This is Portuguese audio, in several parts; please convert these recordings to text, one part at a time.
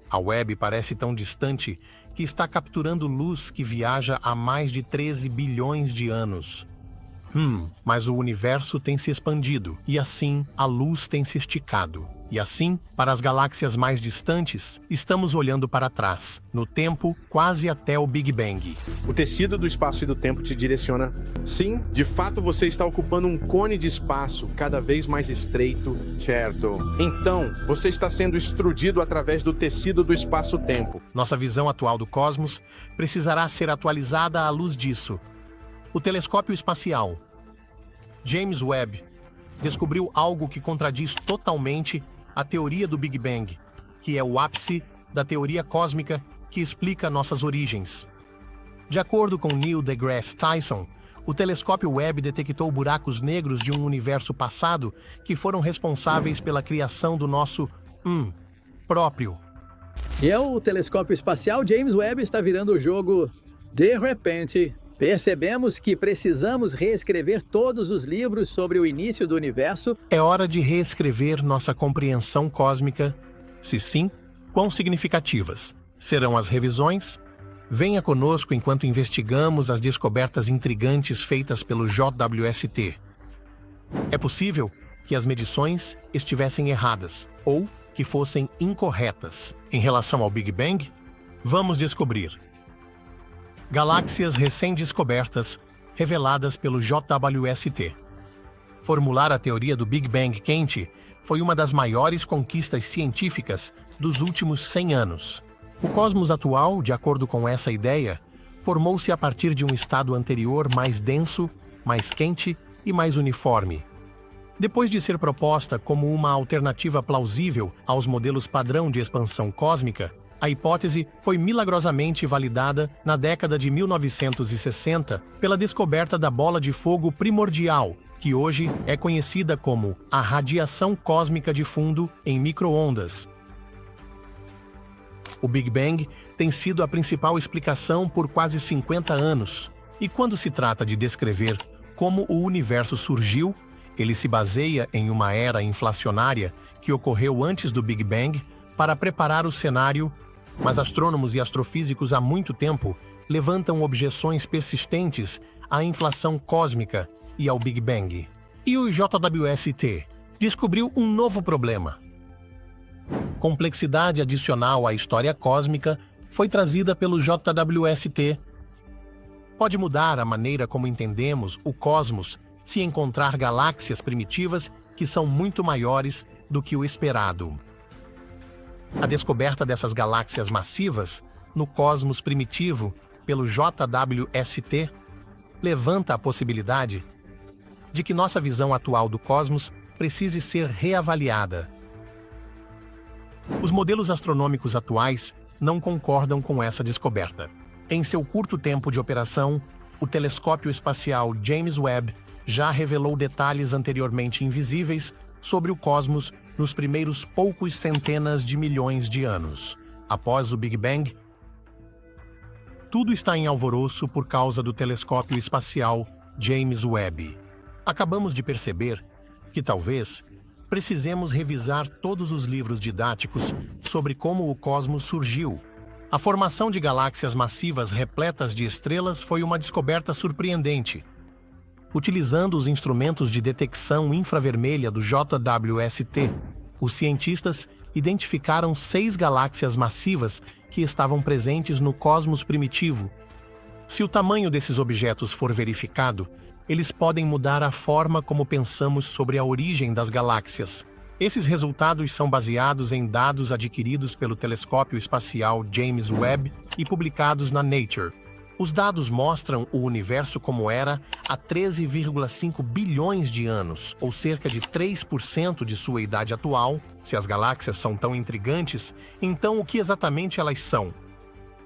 A web parece tão distante que está capturando luz que viaja há mais de 13 bilhões de anos. Mas o universo tem se expandido, e assim a luz tem se esticado. E assim, para as galáxias mais distantes, estamos olhando para trás, no tempo, quase até o Big Bang. O tecido do espaço e do tempo te direciona. Sim, de fato você está ocupando um cone de espaço cada vez mais estreito, certo? Então, você está sendo extrudido através do tecido do espaço-tempo. Nossa visão atual do cosmos precisará ser atualizada à luz disso. O telescópio espacial James Webb descobriu algo que contradiz totalmente a teoria do Big Bang, que é o ápice da teoria cósmica que explica nossas origens. De acordo com Neil deGrasse Tyson, o telescópio Webb detectou buracos negros de um universo passado que foram responsáveis pela criação do nosso próprio. E o telescópio espacial James Webb está virando o jogo de repente. Percebemos que precisamos reescrever todos os livros sobre o início do universo. É hora de reescrever nossa compreensão cósmica. Se sim, quão significativas serão as revisões? Venha conosco enquanto investigamos as descobertas intrigantes feitas pelo JWST. É possível que as medições estivessem erradas ou que fossem incorretas em relação ao Big Bang? Vamos descobrir. Galáxias recém-descobertas, reveladas pelo JWST. Formular a teoria do Big Bang quente foi uma das maiores conquistas científicas dos últimos 100 anos. O cosmos atual, de acordo com essa ideia, formou-se a partir de um estado anterior mais denso, mais quente e mais uniforme. Depois de ser proposta como uma alternativa plausível aos modelos padrão de expansão cósmica, a hipótese foi milagrosamente validada na década de 1960 pela descoberta da bola de fogo primordial, que hoje é conhecida como a radiação cósmica de fundo em micro-ondas. O Big Bang tem sido a principal explicação por quase 50 anos, e quando se trata de descrever como o universo surgiu, ele se baseia em uma era inflacionária que ocorreu antes do Big Bang para preparar o cenário. Mas astrônomos e astrofísicos há muito tempo levantam objeções persistentes à inflação cósmica e ao Big Bang. E o JWST descobriu um novo problema. Complexidade adicional à história cósmica foi trazida pelo JWST. Pode mudar a maneira como entendemos o cosmos se encontrar galáxias primitivas que são muito maiores do que o esperado. A descoberta dessas galáxias massivas no cosmos primitivo pelo JWST levanta a possibilidade de que nossa visão atual do cosmos precise ser reavaliada. Os modelos astronômicos atuais não concordam com essa descoberta. Em seu curto tempo de operação, o telescópio espacial James Webb já revelou detalhes anteriormente invisíveis sobre o cosmos nos primeiros poucos centenas de milhões de anos. Após o Big Bang, tudo está em alvoroço por causa do telescópio espacial James Webb. Acabamos de perceber que talvez precisemos revisar todos os livros didáticos sobre como o cosmos surgiu. A formação de galáxias massivas repletas de estrelas foi uma descoberta surpreendente. Utilizando os instrumentos de detecção infravermelha do JWST, os cientistas identificaram 6 galáxias massivas que estavam presentes no cosmos primitivo. Se o tamanho desses objetos for verificado, eles podem mudar a forma como pensamos sobre a origem das galáxias. Esses resultados são baseados em dados adquiridos pelo telescópio espacial James Webb e publicados na Nature. Os dados mostram o universo como era há 13,5 bilhões de anos, ou cerca de 3% de sua idade atual. Se as galáxias são tão intrigantes, então o que exatamente elas são?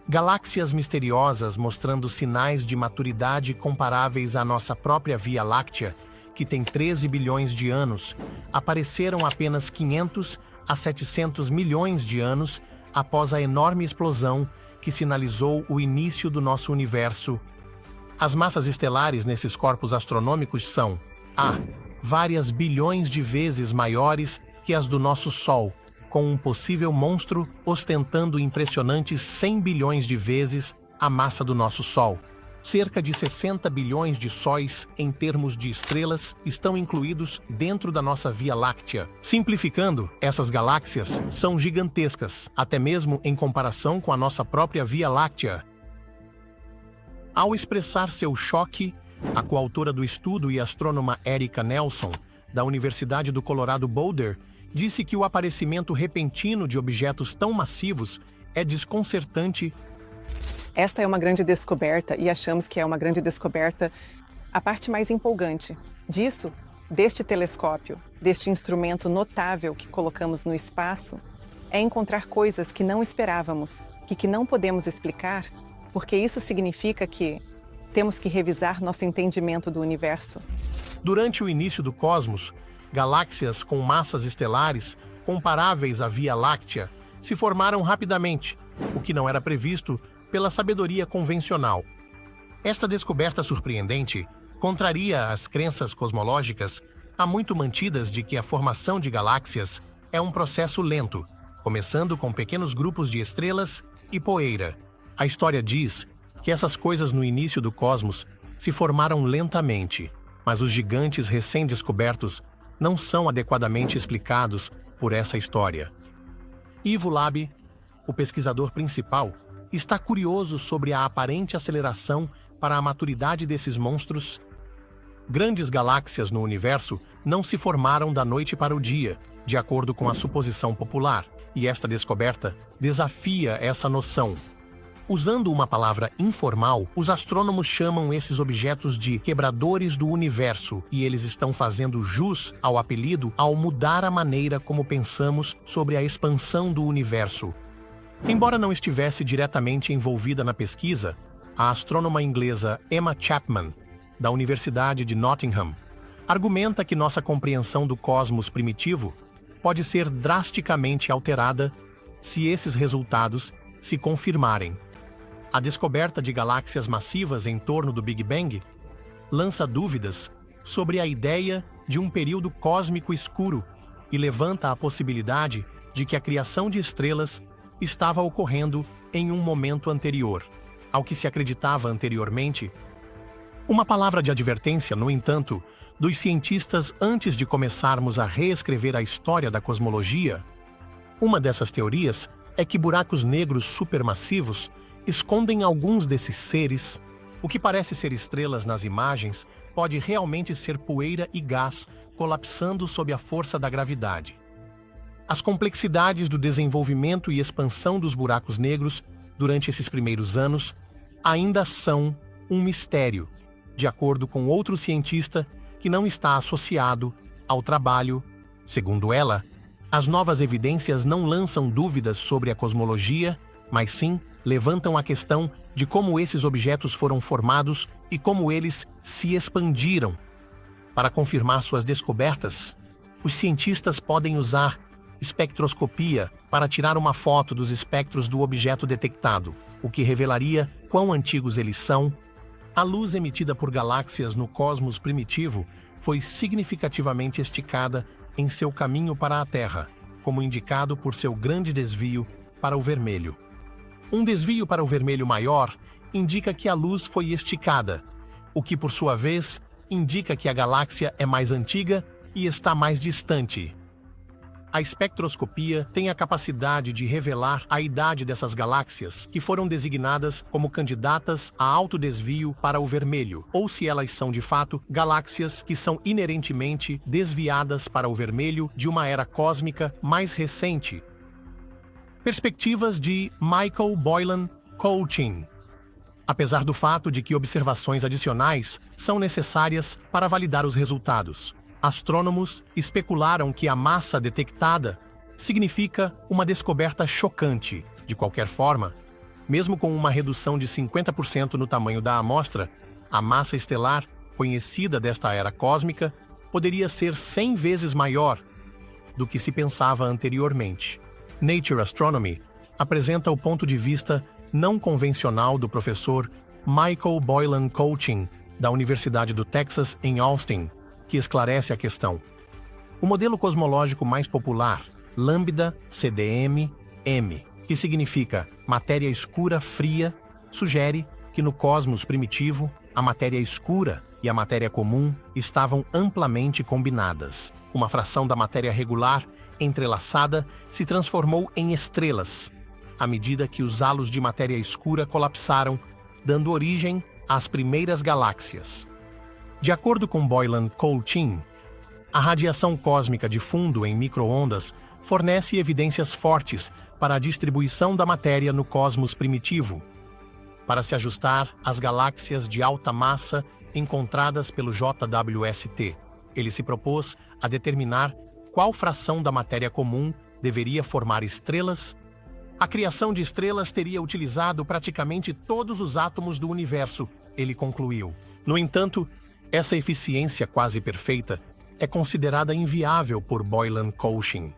Galáxias misteriosas mostrando sinais de maturidade comparáveis à nossa própria Via Láctea, que tem 13 bilhões de anos, apareceram apenas 500 a 700 milhões de anos após a enorme explosão que sinalizou o início do nosso universo. As massas estelares nesses corpos astronômicos são várias bilhões de vezes maiores que as do nosso Sol. com um possível monstro ostentando impressionantes 100 bilhões de vezes a massa do nosso Sol. Cerca de 60 bilhões de sóis, em termos de estrelas, estão incluídos dentro da nossa Via Láctea. Simplificando, essas galáxias são gigantescas, até mesmo em comparação com a nossa própria Via Láctea. Ao expressar seu choque, a coautora do estudo e astrônoma Erica Nelson, da Universidade do Colorado Boulder, disse que o aparecimento repentino de objetos tão massivos é desconcertante. Esta é uma grande descoberta e achamos que é uma grande descoberta a parte mais empolgante disso, deste telescópio, deste instrumento notável que colocamos no espaço, é encontrar coisas que não esperávamos, que não podemos explicar, porque isso significa que temos que revisar nosso entendimento do universo. Durante o início do cosmos, galáxias com massas estelares comparáveis à Via Láctea se formaram rapidamente, o que não era previsto pela sabedoria convencional. Esta descoberta surpreendente contraria as crenças cosmológicas há muito mantidas de que a formação de galáxias é um processo lento, começando com pequenos grupos de estrelas e poeira. A história diz que essas coisas no início do cosmos se formaram lentamente, mas os gigantes recém-descobertos não são adequadamente explicados por essa história. Ivo Labi, o pesquisador principal, está curioso sobre a aparente aceleração para a maturidade desses monstros. Grandes galáxias no universo não se formaram da noite para o dia, de acordo com a suposição popular, e esta descoberta desafia essa noção. Usando uma palavra informal, os astrônomos chamam esses objetos de quebradores do universo, e eles estão fazendo jus ao apelido ao mudar a maneira como pensamos sobre a expansão do universo. Embora não estivesse diretamente envolvida na pesquisa, a astrônoma inglesa Emma Chapman, da Universidade de Nottingham, argumenta que nossa compreensão do cosmos primitivo pode ser drasticamente alterada se esses resultados se confirmarem. A descoberta de galáxias massivas em torno do Big Bang lança dúvidas sobre a ideia de um período cósmico escuro e levanta a possibilidade de que a criação de estrelas estava ocorrendo em um momento anterior ao que se acreditava anteriormente. Uma palavra de advertência, no entanto, dos cientistas antes de começarmos a reescrever a história da cosmologia. Uma dessas teorias é que buracos negros supermassivos escondem alguns desses seres. O que parece ser estrelas nas imagens pode realmente ser poeira e gás colapsando sob a força da gravidade. As complexidades do desenvolvimento e expansão dos buracos negros durante esses primeiros anos ainda são um mistério, de acordo com outro cientista que não está associado ao trabalho. Segundo ela, as novas evidências não lançam dúvidas sobre a cosmologia, mas sim levantam a questão de como esses objetos foram formados e como eles se expandiram. Para confirmar suas descobertas, os cientistas podem usar espectroscopia para tirar uma foto dos espectros do objeto detectado, o que revelaria quão antigos eles são. A luz emitida por galáxias no cosmos primitivo foi significativamente esticada em seu caminho para a Terra, como indicado por seu grande desvio para o vermelho. Um desvio para o vermelho maior indica que a luz foi esticada, o que, por sua vez, indica que a galáxia é mais antiga e está mais distante. A espectroscopia tem a capacidade de revelar a idade dessas galáxias, que foram designadas como candidatas a alto desvio para o vermelho, ou se elas são, de fato, galáxias que são inerentemente desviadas para o vermelho de uma era cósmica mais recente. Perspectivas de Michael Boylan Coaching. Apesar do fato de que observações adicionais são necessárias para validar os resultados, astrônomos especularam que a massa detectada significa uma descoberta chocante. De qualquer forma, mesmo com uma redução de 50% no tamanho da amostra, a massa estelar conhecida desta era cósmica poderia ser 100 vezes maior do que se pensava anteriormente. Nature Astronomy apresenta o ponto de vista não convencional do professor Michael Boylan Coaching, da Universidade do Texas em Austin, que esclarece a questão. O modelo cosmológico mais popular Lambda CDM-M, que significa matéria escura fria, sugere que no cosmos primitivo, a matéria escura e a matéria comum estavam amplamente combinadas. Uma fração da matéria regular, entrelaçada, se transformou em estrelas, à medida que os halos de matéria escura colapsaram, dando origem às primeiras galáxias. De acordo com Boylan-Colchin, a radiação cósmica de fundo em micro-ondas fornece evidências fortes para a distribuição da matéria no cosmos primitivo, para se ajustar às galáxias de alta massa encontradas pelo JWST. Ele se propôs a determinar qual fração da matéria comum deveria formar estrelas. A criação de estrelas teria utilizado praticamente todos os átomos do universo, ele concluiu. No entanto, essa eficiência quase perfeita é considerada inviável por Boylan-Colchin.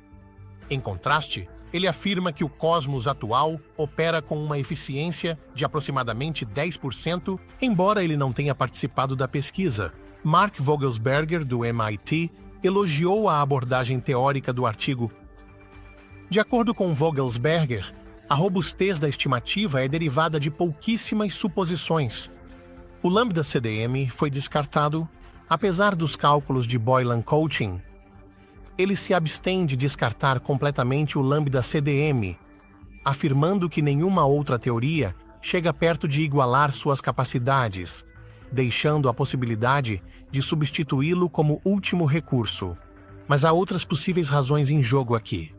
Em contraste, ele afirma que o cosmos atual opera com uma eficiência de aproximadamente 10%, embora ele não tenha participado da pesquisa. Mark Vogelsberger, do MIT, elogiou a abordagem teórica do artigo. De acordo com Vogelsberger, a robustez da estimativa é derivada de pouquíssimas suposições. O lambda CDM foi descartado, apesar dos cálculos de Boylan-Colchin. Ele se abstém de descartar completamente o lambda CDM, afirmando que nenhuma outra teoria chega perto de igualar suas capacidades, deixando a possibilidade de substituí-lo como último recurso. Mas há outras possíveis razões em jogo aqui.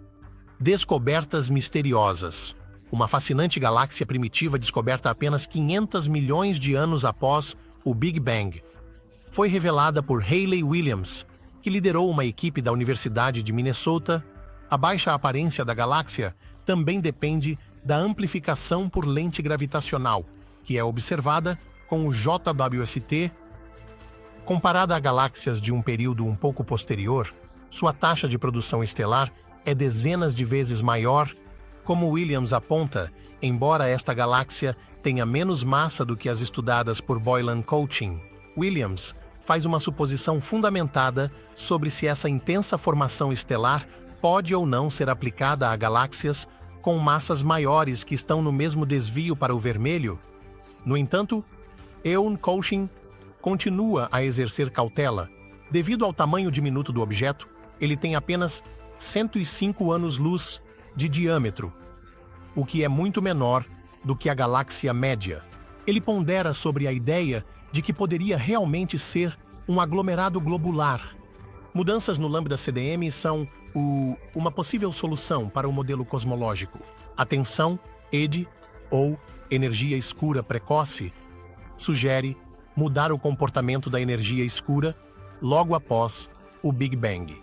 Descobertas misteriosas. Uma fascinante galáxia primitiva descoberta apenas 500 milhões de anos após o Big Bang foi revelada por Hayley Williams, que liderou uma equipe da Universidade de Minnesota. A baixa aparência da galáxia também depende da amplificação por lente gravitacional, que é observada com o JWST. Comparada a galáxias de um período um pouco posterior, sua taxa de produção estelar é dezenas de vezes maior. Como Williams aponta, embora esta galáxia tenha menos massa do que as estudadas por Boylan-Colchin, Williams faz uma suposição fundamentada sobre se essa intensa formação estelar pode ou não ser aplicada a galáxias com massas maiores que estão no mesmo desvio para o vermelho. No entanto, Eon-Colchin continua a exercer cautela. Devido ao tamanho diminuto do objeto, ele tem apenas 105 anos-luz de diâmetro, o que é muito menor do que a galáxia média. Ele pondera sobre a ideia de que poderia realmente ser um aglomerado globular. Mudanças no lambda CDM são uma possível solução para o modelo cosmológico. A tensão ED, ou energia escura precoce, sugere mudar o comportamento da energia escura logo após o Big Bang.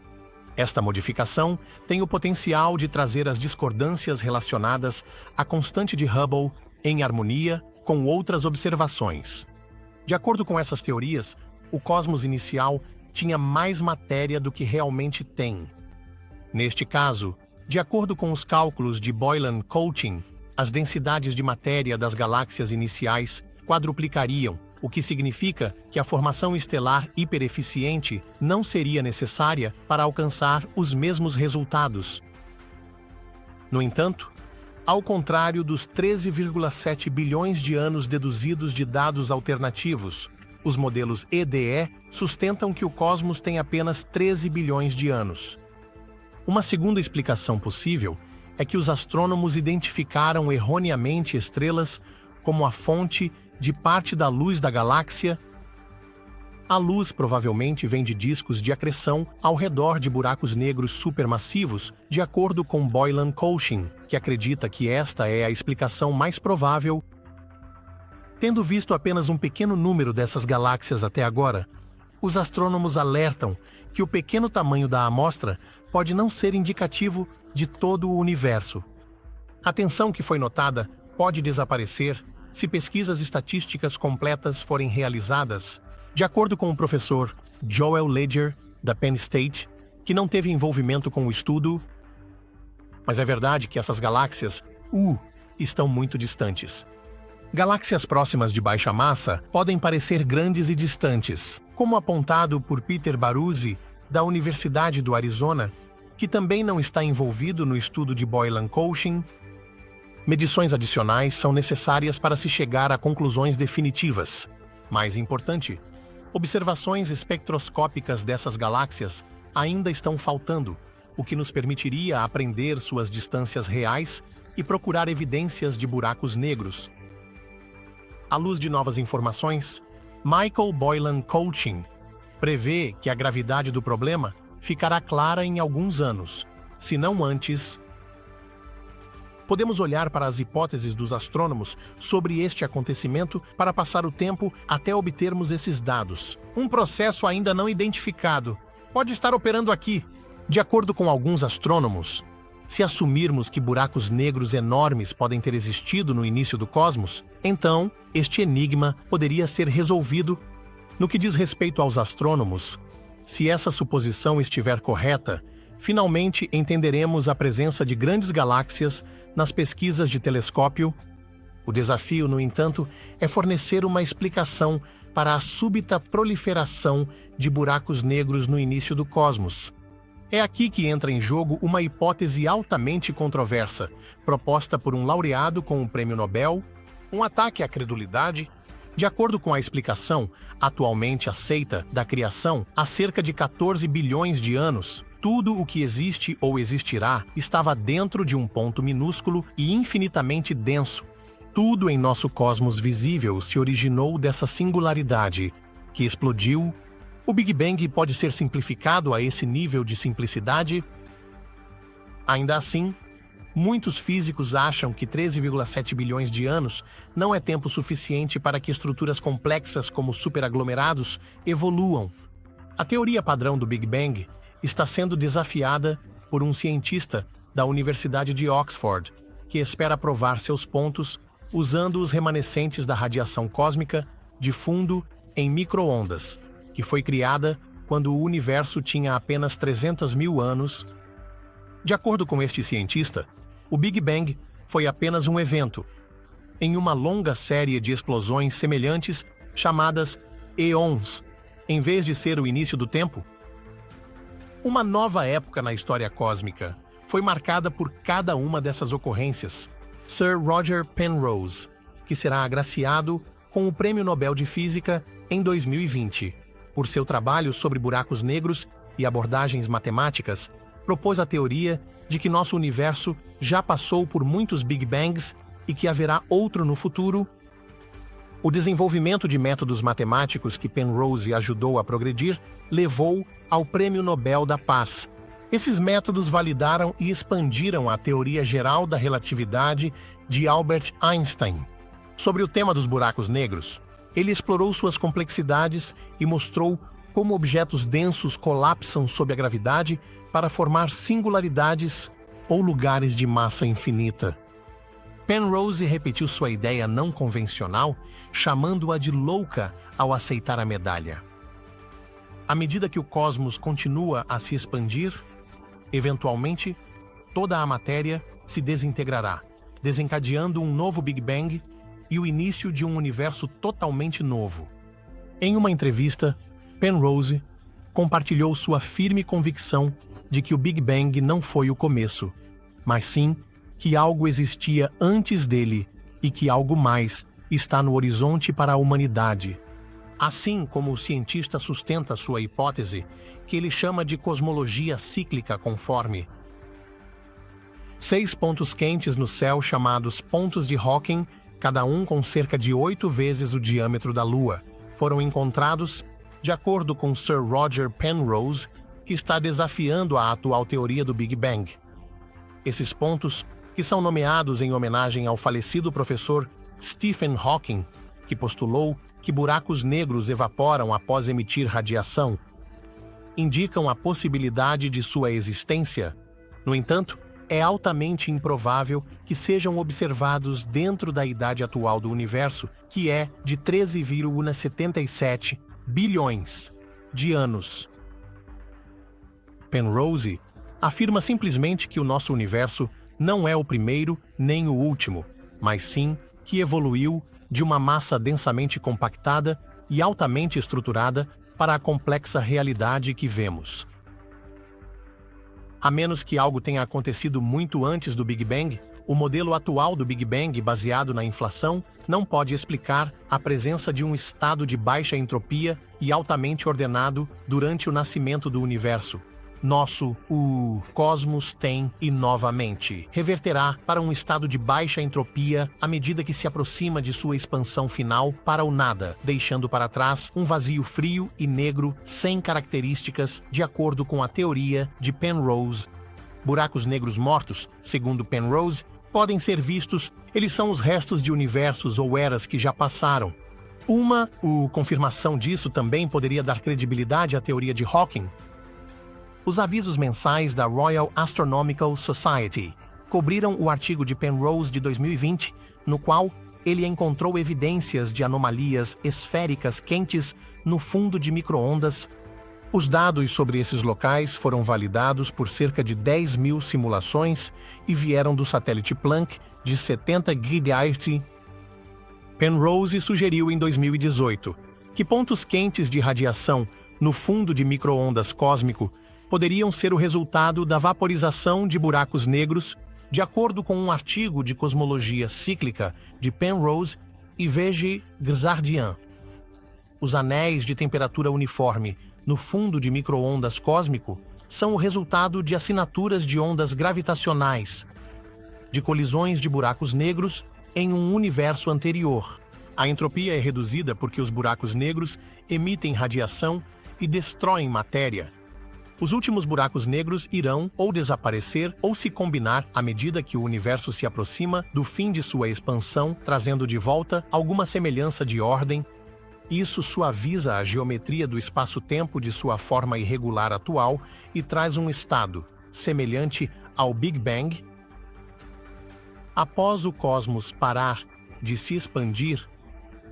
Esta modificação tem o potencial de trazer as discordâncias relacionadas à constante de Hubble em harmonia com outras observações. De acordo com essas teorias, o cosmos inicial tinha mais matéria do que realmente tem. Neste caso, de acordo com os cálculos de Boylan-Colchin, as densidades de matéria das galáxias iniciais quadruplicariam, o que significa que a formação estelar hipereficiente não seria necessária para alcançar os mesmos resultados. No entanto, ao contrário dos 13,7 bilhões de anos deduzidos de dados alternativos, os modelos EDE sustentam que o cosmos tem apenas 13 bilhões de anos. Uma segunda explicação possível é que os astrônomos identificaram erroneamente estrelas como a fonte de parte da luz da galáxia. A luz provavelmente vem de discos de acreção ao redor de buracos negros supermassivos, de acordo com Boylan-Colchin, que acredita que esta é a explicação mais provável. Tendo visto apenas um pequeno número dessas galáxias até agora, os astrônomos alertam que o pequeno tamanho da amostra pode não ser indicativo de todo o universo. A tensão que foi notada pode desaparecer se pesquisas estatísticas completas forem realizadas. De acordo com o professor Joel Ledger, da Penn State, que não teve envolvimento com o estudo, mas é verdade que essas galáxias estão muito distantes. Galáxias próximas de baixa massa podem parecer grandes e distantes, como apontado por Peter Baruzzi, da Universidade do Arizona, que também não está envolvido no estudo de Boylan-Colchin. Medições adicionais são necessárias para se chegar a conclusões definitivas. Mais importante, observações espectroscópicas dessas galáxias ainda estão faltando, o que nos permitiria aprender suas distâncias reais e procurar evidências de buracos negros. À luz de novas informações, Michael Boylan-Colchin prevê que a gravidade do problema ficará clara em alguns anos, se não antes. Podemos olhar para as hipóteses dos astrônomos sobre este acontecimento para passar o tempo até obtermos esses dados. Um processo ainda não identificado pode estar operando aqui. De acordo com alguns astrônomos, se assumirmos que buracos negros enormes podem ter existido no início do cosmos, então este enigma poderia ser resolvido. No que diz respeito aos astrônomos, se essa suposição estiver correta, finalmente entenderemos a presença de grandes galáxias nas pesquisas de telescópio. O desafio, no entanto, é fornecer uma explicação para a súbita proliferação de buracos negros no início do cosmos. É aqui que entra em jogo uma hipótese altamente controversa, proposta por um laureado com o Prêmio Nobel, um ataque à credulidade. De acordo com a explicação atualmente aceita da criação, há cerca de 14 bilhões de anos, tudo o que existe ou existirá estava dentro de um ponto minúsculo e infinitamente denso. Tudo em nosso cosmos visível se originou dessa singularidade, que explodiu. O Big Bang pode ser simplificado a esse nível de simplicidade? Ainda assim, muitos físicos acham que 13,7 bilhões de anos não é tempo suficiente para que estruturas complexas como superaglomerados evoluam. A teoria padrão do Big Bang está sendo desafiada por um cientista da Universidade de Oxford, que espera provar seus pontos usando os remanescentes da radiação cósmica de fundo em micro-ondas, que foi criada quando o universo tinha apenas 300 mil anos. De acordo com este cientista, o Big Bang foi apenas um evento em uma longa série de explosões semelhantes chamadas eons, em vez de ser o início do tempo. Uma nova época na história cósmica foi marcada por cada uma dessas ocorrências. Sir Roger Penrose, que será agraciado com o Prêmio Nobel de Física em 2020, por seu trabalho sobre buracos negros e abordagens matemáticas, propôs a teoria de que nosso universo já passou por muitos Big Bangs e que haverá outro no futuro. O desenvolvimento de métodos matemáticos que Penrose ajudou a progredir levou ao Prêmio Nobel da Paz. Esses métodos validaram e expandiram a teoria geral da relatividade de Albert Einstein. Sobre o tema dos buracos negros, ele explorou suas complexidades e mostrou como objetos densos colapsam sob a gravidade para formar singularidades ou lugares de massa infinita. Penrose repetiu sua ideia não convencional, chamando-a de louca ao aceitar a medalha. À medida que o cosmos continua a se expandir, eventualmente, toda a matéria se desintegrará, desencadeando um novo Big Bang e o início de um universo totalmente novo. Em uma entrevista, Penrose compartilhou sua firme convicção de que o Big Bang não foi o começo, mas sim que algo existia antes dele e que algo mais está no horizonte para a humanidade. Assim como o cientista sustenta sua hipótese, que ele chama de cosmologia cíclica conforme 6 pontos quentes no céu chamados pontos de Hawking, cada um com cerca de 8 vezes o diâmetro da Lua, foram encontrados, de acordo com Sir Roger Penrose, que está desafiando a atual teoria do Big Bang. Esses pontos, que são nomeados em homenagem ao falecido professor Stephen Hawking, que postulou que buracos negros evaporam após emitir radiação, indicam a possibilidade de sua existência. No entanto, é altamente improvável que sejam observados dentro da idade atual do universo, que é de 13,77 bilhões de anos. Penrose afirma simplesmente que o nosso universo não é o primeiro nem o último, mas sim que evoluiu de uma massa densamente compactada e altamente estruturada para a complexa realidade que vemos. A menos que algo tenha acontecido muito antes do Big Bang, o modelo atual do Big Bang, baseado na inflação, não pode explicar a presença de um estado de baixa entropia e altamente ordenado durante o nascimento do universo. O cosmos tem, e novamente, reverterá para um estado de baixa entropia à medida que se aproxima de sua expansão final para o nada, deixando para trás um vazio frio e negro sem características, de acordo com a teoria de Penrose. Buracos negros mortos, segundo Penrose, podem ser vistos, eles são os restos de universos ou eras que já passaram. Confirmação disso também poderia dar credibilidade à teoria de Hawking. Os avisos mensais da Royal Astronomical Society cobriram o artigo de Penrose de 2020, no qual ele encontrou evidências de anomalias esféricas quentes no fundo de micro-ondas. Os dados sobre esses locais foram validados por cerca de 10.000 simulações e vieram do satélite Planck de 70 GHz. Penrose sugeriu em 2018 que pontos quentes de radiação no fundo de micro-ondas cósmico poderiam ser o resultado da vaporização de buracos negros, de acordo com um artigo de cosmologia cíclica de Penrose e V.G. Grzardian. Os anéis de temperatura uniforme no fundo de micro-ondas cósmico são o resultado de assinaturas de ondas gravitacionais, de colisões de buracos negros em um universo anterior. A entropia é reduzida porque os buracos negros emitem radiação e destroem matéria. Os últimos buracos negros irão ou desaparecer ou se combinar à medida que o universo se aproxima do fim de sua expansão, trazendo de volta alguma semelhança de ordem. Isso suaviza a geometria do espaço-tempo de sua forma irregular atual e traz um estado semelhante ao Big Bang. Após o cosmos parar de se expandir,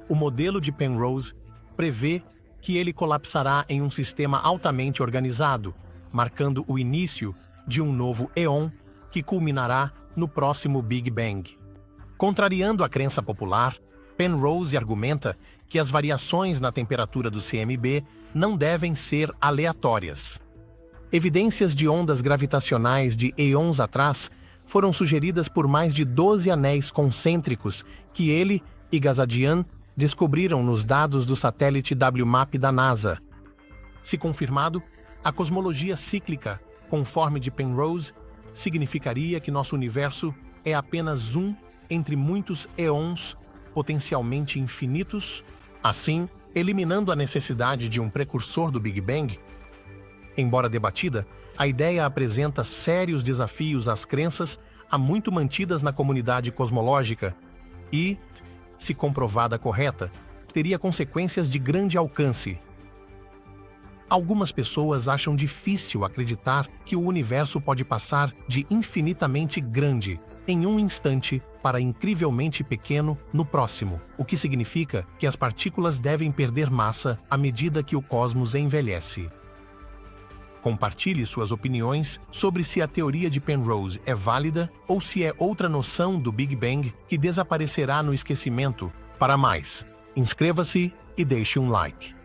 o modelo de Penrose prevê que ele colapsará em um sistema altamente organizado, marcando o início de um novo éon que culminará no próximo Big Bang. Contrariando a crença popular, Penrose argumenta que as variações na temperatura do CMB não devem ser aleatórias. Evidências de ondas gravitacionais de eons atrás foram sugeridas por mais de 12 anéis concêntricos que ele e Gazadian descobriram nos dados do satélite WMAP da NASA. Se confirmado, a cosmologia cíclica, conforme de Penrose, significaria que nosso universo é apenas um entre muitos éons potencialmente infinitos, assim, eliminando a necessidade de um precursor do Big Bang. Embora debatida, a ideia apresenta sérios desafios às crenças há muito mantidas na comunidade cosmológica e, se comprovada correta, teria consequências de grande alcance. Algumas pessoas acham difícil acreditar que o universo pode passar de infinitamente grande em um instante para incrivelmente pequeno no próximo, o que significa que as partículas devem perder massa à medida que o cosmos envelhece. Compartilhe suas opiniões sobre se a teoria de Penrose é válida ou se é outra noção do Big Bang que desaparecerá no esquecimento. Para mais, inscreva-se e deixe um like.